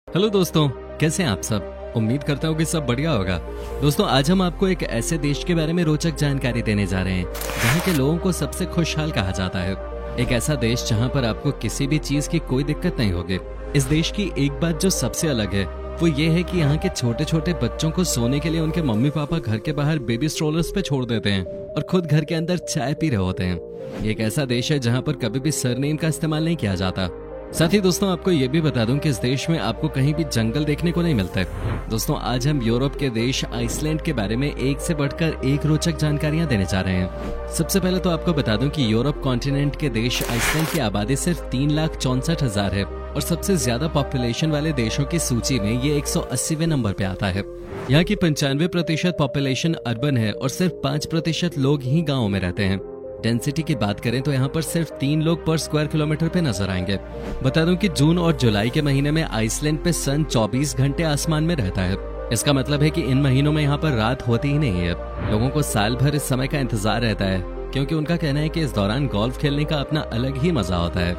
Hello दोस्तों, कैसे हैं आप सब। उम्मीद करता हूँ कि सब बढ़िया होगा। दोस्तों, आज हम आपको एक ऐसे देश के बारे में रोचक जानकारी देने जा रहे हैं जहाँ के लोगों को सबसे खुशहाल कहा जाता है। एक ऐसा देश जहाँ पर आपको किसी भी चीज की कोई दिक्कत नहीं होगी। इस देश की एक बात जो सबसे अलग है वो ये है कि यहाँ के छोटे छोटे बच्चों को सोने के लिए उनके मम्मी पापा घर के बाहर बेबी स्ट्रोलर्स पे छोड़ देते हैं और खुद घर के अंदर चाय पी रहे होते हैं। ये एक ऐसा देश है जहाँ पर कभी भी सरनेम का इस्तेमाल नहीं किया जाता। साथ ही दोस्तों, आपको ये भी बता दूं कि इस देश में आपको कहीं भी जंगल देखने को नहीं मिलता है। दोस्तों, आज हम यूरोप के देश आइसलैंड के बारे में एक से बढ़कर एक रोचक जानकारियां देने जा रहे हैं। सबसे पहले तो आपको बता दूं कि यूरोप कॉन्टिनेंट के देश आइसलैंड की आबादी सिर्फ 3,64,000 है और सबसे ज्यादा पॉपुलेशन वाले देशों की सूची में ये 180वें नंबर पे आता है। यहाँ की 95% पॉपुलेशन अर्बन है और सिर्फ 5% लोग ही गाँव में रहते हैं। डेंसिटी की बात करें तो यहाँ पर सिर्फ 3 लोग पर स्क्वायर किलोमीटर पे नजर आएंगे। बता दूं कि जून और जुलाई के महीने में आइसलैंड पे सन 24 घंटे आसमान में रहता है। इसका मतलब है कि इन महीनों में यहाँ पर रात होती ही नहीं है। लोगों को साल भर इस समय का इंतजार रहता है क्योंकि उनका कहना है कि इस दौरान गोल्फ खेलने का अपना अलग ही मजा होता है।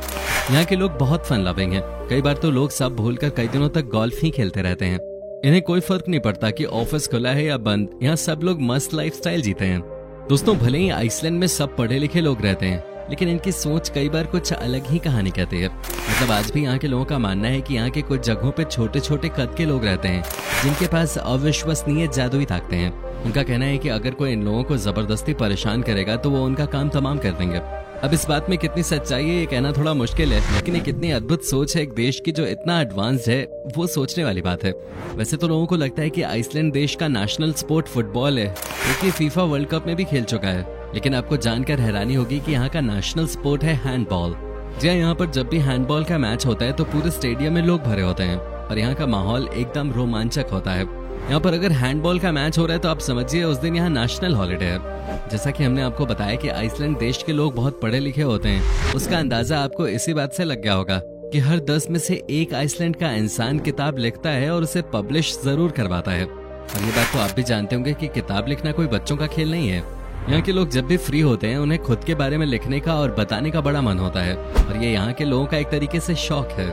यहाँ के लोग बहुत फन लविंग हैं। कई बार तो लोग सब भूलकर कई दिनों तक गोल्फ ही खेलते रहते हैं। इन्हें कोई फर्क नहीं पड़ता कि ऑफिस खुला है या बंद, यहाँ सब लोग मस्त लाइफस्टाइल जीते हैं। दोस्तों, भले ही आइसलैंड में सब पढ़े लिखे लोग रहते हैं लेकिन इनकी सोच कई बार कुछ अलग ही कहानी कहती है। मतलब आज भी यहाँ के लोगों का मानना है कि यहाँ के कुछ जगहों पे छोटे छोटे कद के लोग रहते हैं जिनके पास अविश्वसनीय जादुई ताकतें हैं। उनका कहना है कि अगर कोई इन लोगों को जबरदस्ती परेशान करेगा तो वो उनका काम तमाम कर देंगे। अब इस बात में कितनी सच्चाई है ये कहना थोड़ा मुश्किल है, लेकिन ये कितनी अद्भुत सोच है एक देश की जो इतना एडवांस्ड है, वो सोचने वाली बात है। वैसे तो लोगों को लगता है कि आइसलैंड देश का नेशनल स्पोर्ट फुटबॉल है क्योंकि फीफा वर्ल्ड कप में भी खेल चुका है, लेकिन आपको जानकर हैरानी होगी कि यहाँ का नेशनल स्पोर्ट है हैंडबॉल। जी हाँ, यहाँ पर जब भी हैंडबॉल का मैच होता है तो पूरे स्टेडियम में लोग भरे होते हैं और यहाँ का माहौल एकदम रोमांचक होता है। यहाँ पर अगर हैंडबॉल का मैच हो रहा है तो आप समझिए उस दिन यहाँ नेशनल हॉलिडे है। जैसा कि हमने आपको बताया कि आइसलैंड देश के लोग बहुत पढ़े लिखे होते हैं, उसका अंदाजा आपको इसी बात से लग गया होगा कि हर 10 में से एक आइसलैंड का इंसान किताब लिखता है और उसे पब्लिश जरूर करवाता है। और ये बात तो आप भी जानते होंगे कि किताब लिखना कोई बच्चों का खेल नहीं है। यहाँ के लोग जब भी फ्री होते हैं उन्हें खुद के बारे में लिखने का और बताने का बड़ा मन होता है और ये यहाँ के लोगों का एक तरीके से शौक है।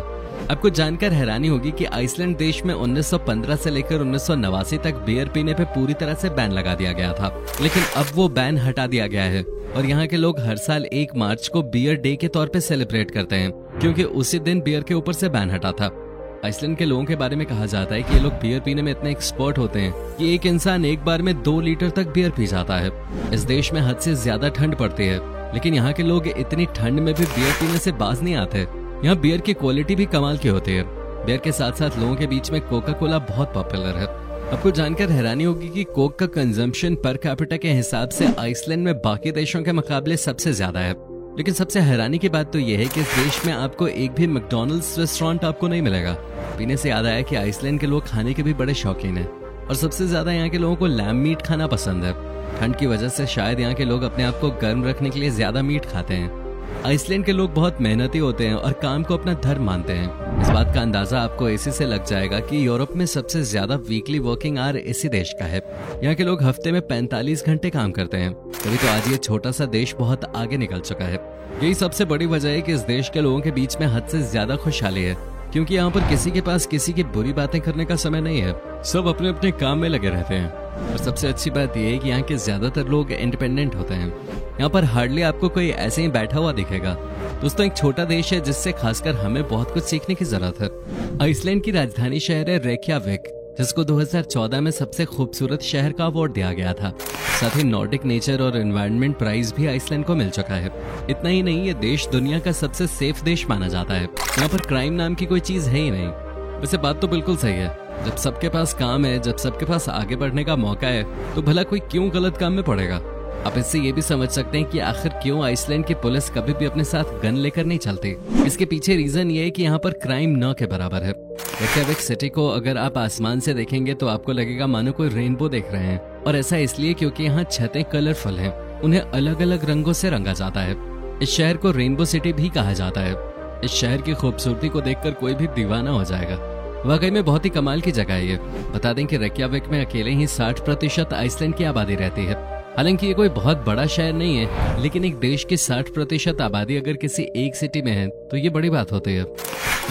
आपको जानकर हैरानी होगी कि आइसलैंड देश में 1915 से लेकर 1989 तक बियर पीने पे पूरी तरह से बैन लगा दिया गया था, लेकिन अब वो बैन हटा दिया गया है और यहाँ के लोग हर साल 1 मार्च को बियर डे के तौर पे सेलिब्रेट करते हैं क्योंकि उसी दिन बियर के ऊपर से बैन हटा था। आइसलैंड के लोगों के बारे में कहा जाता है कि ये लोग बियर पीने में इतने एक्सपर्ट होते हैं कि एक इंसान एक बार में 2 लीटर तक बियर पी जाता है। इस देश में हद से ज्यादा ठंड पड़ती है, लेकिन यहाँ के लोग इतनी ठंड में भी बियर पीने से बाज नहीं आते। यहाँ बियर की क्वालिटी भी कमाल की होती है। बियर के साथ साथ लोगों के बीच में कोका कोला बहुत पॉपुलर है। आपको जानकर हैरानी होगी कि कोक का कंजम्पशन पर कैपिटा के हिसाब से आइसलैंड में बाकी देशों के मुकाबले सबसे ज्यादा है। लेकिन सबसे हैरानी की बात तो यह है कि इस देश में आपको एक भी मैकडॉनल्ड्स रेस्टोरेंट आपको नहीं मिलेगा। पीने से याद आया कि आइसलैंड के लोग खाने के भी बड़े शौकीन हैं और सबसे ज्यादा यहाँ के लोगों को लैम मीट खाना पसंद है। ठंड की वजह से शायद यहाँ के लोग अपने आप को गर्म रखने के लिए ज्यादा मीट खाते हैं। आइसलैंड के लोग बहुत मेहनती होते हैं और काम को अपना धर्म मानते हैं। इस बात का अंदाजा आपको इसी से लग जाएगा कि यूरोप में सबसे ज्यादा वीकली वर्किंग आवर इसी देश का है। यहाँ के लोग हफ्ते में 45 घंटे काम करते हैं। तभी तो आज ये छोटा सा देश बहुत आगे निकल चुका है। यही सबसे बड़ी वजह है कि इस देश के लोगों के बीच में हद से ज्यादा खुशहाली है क्योंकि यहाँ पर किसी के पास किसी की बुरी बातें करने का समय नहीं है। सब अपने अपने काम में लगे रहते हैं और सबसे अच्छी बात यह है कि यहाँ के ज्यादातर लोग इंडिपेंडेंट होते हैं। यहाँ पर हार्डली आपको कोई ऐसे ही बैठा हुआ दिखेगा। दोस्तों, एक छोटा देश है जिससे खासकर हमें बहुत कुछ सीखने की जरूरत है। आइसलैंड की राजधानी शहर है रेक्याविक, जिसको 2014 में सबसे खूबसूरत शहर का अवार्ड दिया गया था। साथ ही नॉर्डिक नेचर और एनवायरनमेंट प्राइज भी आइसलैंड को मिल चुका है। इतना ही नहीं, ये देश दुनिया का सबसे सेफ देश माना जाता है। यहाँ पर क्राइम नाम की कोई चीज है ही नहीं। वैसे बात तो बिल्कुल सही है, जब सबके पास काम है, जब सबके पास आगे बढ़ने का मौका है, तो भला कोई क्यों गलत काम में पड़ेगा। आप इससे ये भी समझ सकते हैं कि आखिर क्यों आइसलैंड की पुलिस कभी भी अपने साथ गन लेकर नहीं चलती। इसके पीछे रीजन ये है कि यहाँ पर क्राइम न के बराबर है। रेक्याविक सिटी को अगर आप आसमान से देखेंगे तो आपको लगेगा मानो कोई रेनबो देख रहे हैं, और ऐसा इसलिए क्योंकि यहाँ छतें कलरफुल हैं, उन्हें अलग अलग रंगों से रंगा जाता है। इस शहर को रेनबो सिटी भी कहा जाता है। इस शहर की खूबसूरती को देखकर कोई भी दीवाना हो जाएगा। वाकई में बहुत ही कमाल की जगह है ये। बता दें कि रेक्याविक में अकेले ही 60% आइसलैंड की आबादी रहती है। हालांकि ये कोई बहुत बड़ा शहर नहीं है, लेकिन एक देश की 60% आबादी अगर किसी एक सिटी में है तो ये बड़ी बात होती है।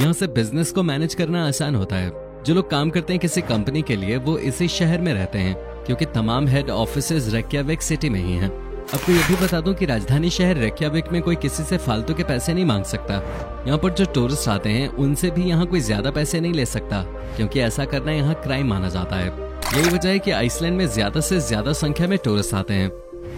यहाँ से बिजनेस को मैनेज करना आसान होता है। जो लोग काम करते हैं किसी कंपनी के लिए वो इसी शहर में रहते हैं क्योंकि तमाम हेड ऑफिसेज रेक्याविक सिटी में ही हैं। आपको ये भी बता दूं कि राजधानी शहर रेक्याविक में कोई किसी से फालतू के पैसे नहीं मांग सकता। यहाँ पर जो टूरिस्ट आते हैं उनसे भी यहाँ कोई ज्यादा पैसे नहीं ले सकता क्योंकि ऐसा करना यहाँ क्राइम माना जाता है। यही वजह है कि आइसलैंड में ज्यादा से ज्यादा संख्या में टूरिस्ट आते हैं।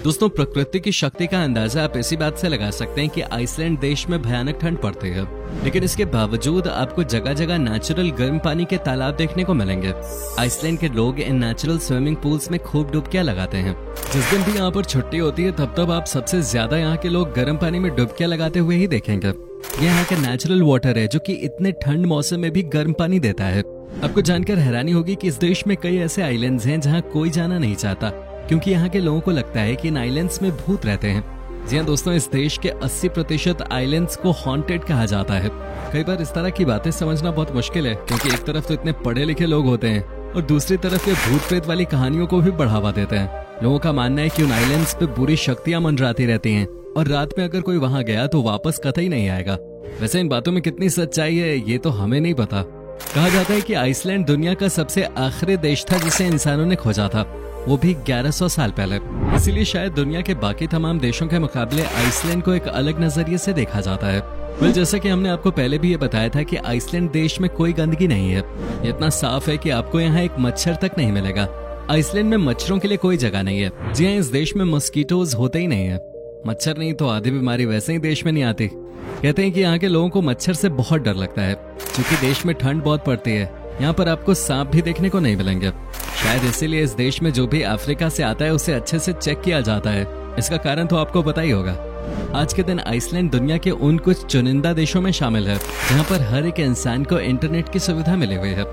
दोस्तों, प्रकृति की शक्ति का अंदाजा आप इसी बात से लगा सकते हैं कि आइसलैंड देश में भयानक ठंड पड़ती है, लेकिन इसके बावजूद आपको जगह जगह नेचुरल गर्म पानी के तालाब देखने को मिलेंगे। आइसलैंड के लोग इन नेचुरल स्विमिंग पूल्स में खूब डुबकियां लगाते हैं। जिस दिन भी यहाँ पर छुट्टी होती है तब आप सबसे ज्यादा यहाँ के लोग गर्म पानी में डुबकियां लगाते हुए ही देखेंगे। ये यहाँ का नेचुरल वाटर है जो कि इतने ठंड मौसम में भी गर्म पानी देता है। आपको जानकर हैरानी होगी कि इस देश में कई ऐसे आइलैंड्स हैं जहाँ कोई जाना नहीं चाहता क्योंकि यहाँ के लोगों को लगता है कि इन आइलैंड्स में भूत रहते हैं। जी हाँ दोस्तों, इस देश के 80% आइलैंड्स को हॉन्टेड कहा जाता है। कई बार इस तरह की बातें समझना बहुत मुश्किल है क्योंकि एक तरफ तो इतने पढ़े लिखे लोग होते हैं और दूसरी तरफ ये भूत प्रेत वाली कहानियों को भी बढ़ावा देते हैं। लोगों का मानना है कि उन आइलैंड्स पे बुरी शक्तियां मंडराती रहती हैं और रात में अगर कोई वहां गया तो वापस कतई नहीं आएगा। वैसे इन बातों में कितनी सच्चाई है ये तो हमें नहीं पता। कहा जाता है कि आइसलैंड दुनिया का सबसे आखिरी देश था जिसे इंसानों ने खोजा था, वो भी 1100 साल पहले। इसीलिए शायद दुनिया के बाकी तमाम देशों के मुकाबले आइसलैंड को एक अलग नजरिए से देखा जाता है। जैसा कि हमने आपको पहले भी ये बताया था कि आइसलैंड देश में कोई गंदगी नहीं है। ये इतना साफ है कि आपको यहाँ एक मच्छर तक नहीं मिलेगा। आइसलैंड में मच्छरों के लिए कोई जगह नहीं है। जी हाँ, इस देश में मस्कीटोज होते ही नहीं है। मच्छर नहीं तो आधी बीमारी वैसे ही देश में नहीं आती। कहते हैं कि यहाँ के लोगों को मच्छर से बहुत डर लगता है क्योंकि देश में ठंड बहुत पड़ती है। यहाँ पर आपको सांप भी देखने को नहीं मिलेंगे। शायद इसीलिए इस देश में जो भी अफ्रीका से आता है उसे अच्छे से चेक किया जाता है। इसका कारण तो आपको पता ही होगा। आज के दिन आइसलैंड दुनिया के उन कुछ चुनिंदा देशों में शामिल है जहाँ पर हर एक इंसान को इंटरनेट की सुविधा मिली हुई है।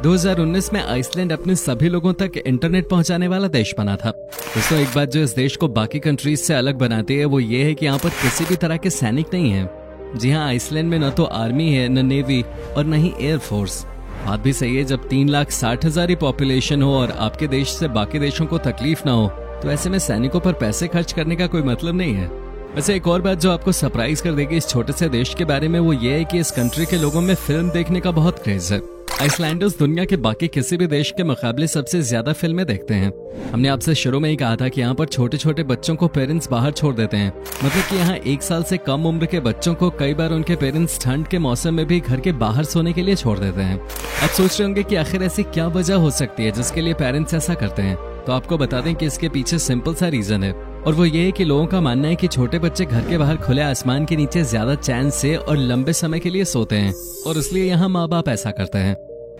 2019 में आइसलैंड अपने सभी लोगों तक इंटरनेट पहुँचाने वाला देश बना था। दोस्तों, एक बात जो इस देश को बाकी कंट्रीज से अलग बनाती है वो ये है कि यहाँ पर किसी भी तरह के सैनिक नहीं है। जी हाँ, आइसलैंड में न तो आर्मी है, न नेवी और न ही एयरफोर्स। बात भी सही है, जब 3,60,000 ही पॉपुलेशन हो और आपके देश से बाकी देशों को तकलीफ ना हो तो ऐसे में सैनिकों पर पैसे खर्च करने का कोई मतलब नहीं है। वैसे एक और बात जो आपको सरप्राइज कर देगी इस छोटे से देश के बारे में वो ये है कि इस कंट्री के लोगों में फिल्म देखने का बहुत क्रेज है। आइसलैंडर्स दुनिया के बाकी किसी भी देश के मुकाबले सबसे ज्यादा फिल्में देखते हैं। हमने आपसे शुरू में ही कहा था कि यहाँ पर छोटे छोटे बच्चों को पेरेंट्स बाहर छोड़ देते हैं। मतलब कि यहाँ 1 साल से कम उम्र के बच्चों को कई बार उनके पेरेंट्स ठंड के मौसम में भी घर के बाहर सोने के लिए छोड़ देते हैं। आप सोच रहे होंगे कि आखिर ऐसी क्या वजह हो सकती है जिसके लिए पेरेंट्स ऐसा करते हैं। तो आपको बता दें कि इसके पीछे सिंपल सा रीजन है और वो ये है कि लोगों का मानना है कि छोटे बच्चे घर के बाहर खुले आसमान के नीचे ज्यादा चैन से और लंबे समय के लिए सोते हैं और इसलिए यहाँ माँ बाप ऐसा करते हैं।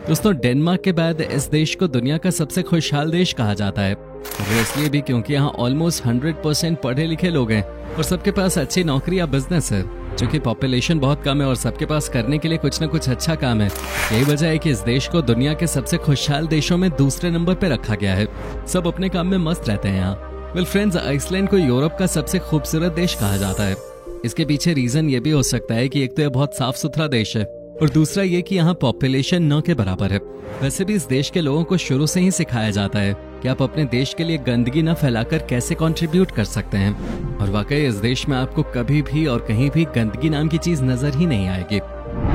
दोस्तों, डेनमार्क के बाद इस देश को दुनिया का सबसे खुशहाल देश कहा जाता है। वो इसलिए भी क्योंकि यहाँ ऑलमोस्ट 100% पढ़े लिखे लोग हैं और सबके पास अच्छी नौकरी या बिजनेस है। चूंकि पॉपुलेशन बहुत कम है और सबके पास करने के लिए कुछ न कुछ अच्छा काम है, यही वजह है कि इस देश को दुनिया के सबसे खुशहाल देशों में दूसरे नंबर पे रखा गया है। सब अपने काम में मस्त रहते हैं यहाँ। वेल फ्रेंड्स, आइसलैंड को यूरोप का सबसे खूबसूरत देश कहा जाता है। इसके पीछे रीजन ये भी हो सकता है कि एक तो यह बहुत साफ सुथरा देश है और दूसरा ये कि यहाँ पॉपुलेशन 9 के बराबर है। वैसे भी इस देश के लोगों को शुरू से ही सिखाया जाता है कि आप अपने देश के लिए गंदगी न फैलाकर कैसे कंट्रीब्यूट कर सकते हैं। और वाकई इस देश में आपको कभी भी और कहीं भी गंदगी नाम की चीज नजर ही नहीं आएगी।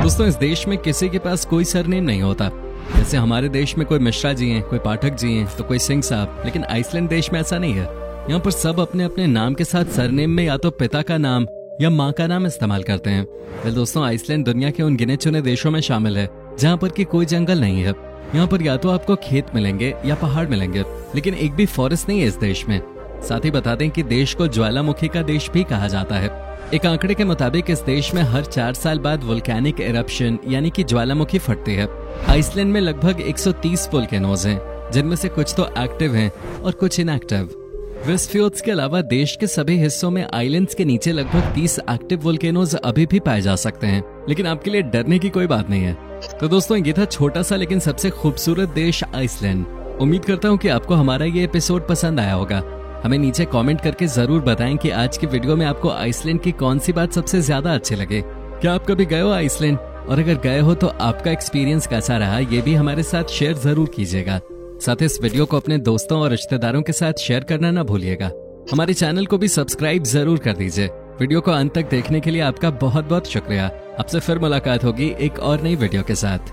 दोस्तों, इस देश में किसी के पास कोई सरनेम नहीं होता। जैसे हमारे देश में कोई मिश्रा जी हैं, कोई पाठक जी हैं, तो कोई सिंह साहब, लेकिन आइसलैंड देश में ऐसा नहीं है। यहाँ पर सब अपने अपने नाम के साथ सरनेम में या तो पिता का नाम या माँ का नाम इस्तेमाल करते हैं। वेल दोस्तों, आइसलैंड दुनिया के उन गिने चुने देशों में शामिल है जहाँ पर की कोई जंगल नहीं है। यहाँ पर या तो आपको खेत मिलेंगे या पहाड़ मिलेंगे, लेकिन एक भी फॉरेस्ट नहीं है इस देश में। साथ ही बता दें कि देश को ज्वालामुखी का देश भी कहा जाता है। एक आंकड़े के मुताबिक इस देश में हर 4 साल बाद वोल्केनिक इरप्शन यानी कि ज्वालामुखी फटती है। आइसलैंड में लगभग 130 वोल्केनोज हैं, जिनमें से कुछ तो एक्टिव हैं और कुछ इनएक्टिव। वेस्टफियोर्ड्स के अलावा देश के सभी हिस्सों में आइलैंड्स के नीचे लगभग 30 एक्टिव वोल्केनोज अभी भी पाए जा सकते हैं, लेकिन आपके लिए डरने की कोई बात नहीं है। तो दोस्तों, ये था छोटा सा लेकिन सबसे खूबसूरत देश आइसलैंड। उम्मीद करता हूँ कि आपको हमारा ये एपिसोड पसंद आया होगा। हमें नीचे कमेंट करके जरूर बताएं कि आज की वीडियो में आपको आइसलैंड की कौन सी बात सबसे ज्यादा अच्छी लगे। क्या आप कभी गए हो आइसलैंड, और अगर गए हो तो आपका एक्सपीरियंस कैसा रहा, ये भी हमारे साथ शेयर जरूर कीजिएगा। साथ ही इस वीडियो को अपने दोस्तों और रिश्तेदारों के साथ शेयर करना ना भूलिएगा। हमारे चैनल को भी सब्सक्राइब जरूर कर दीजिए वीडियो को अंत तक देखने के लिए आपका बहुत बहुत शुक्रिया। आपसे फिर मुलाकात होगी एक और नई वीडियो के साथ।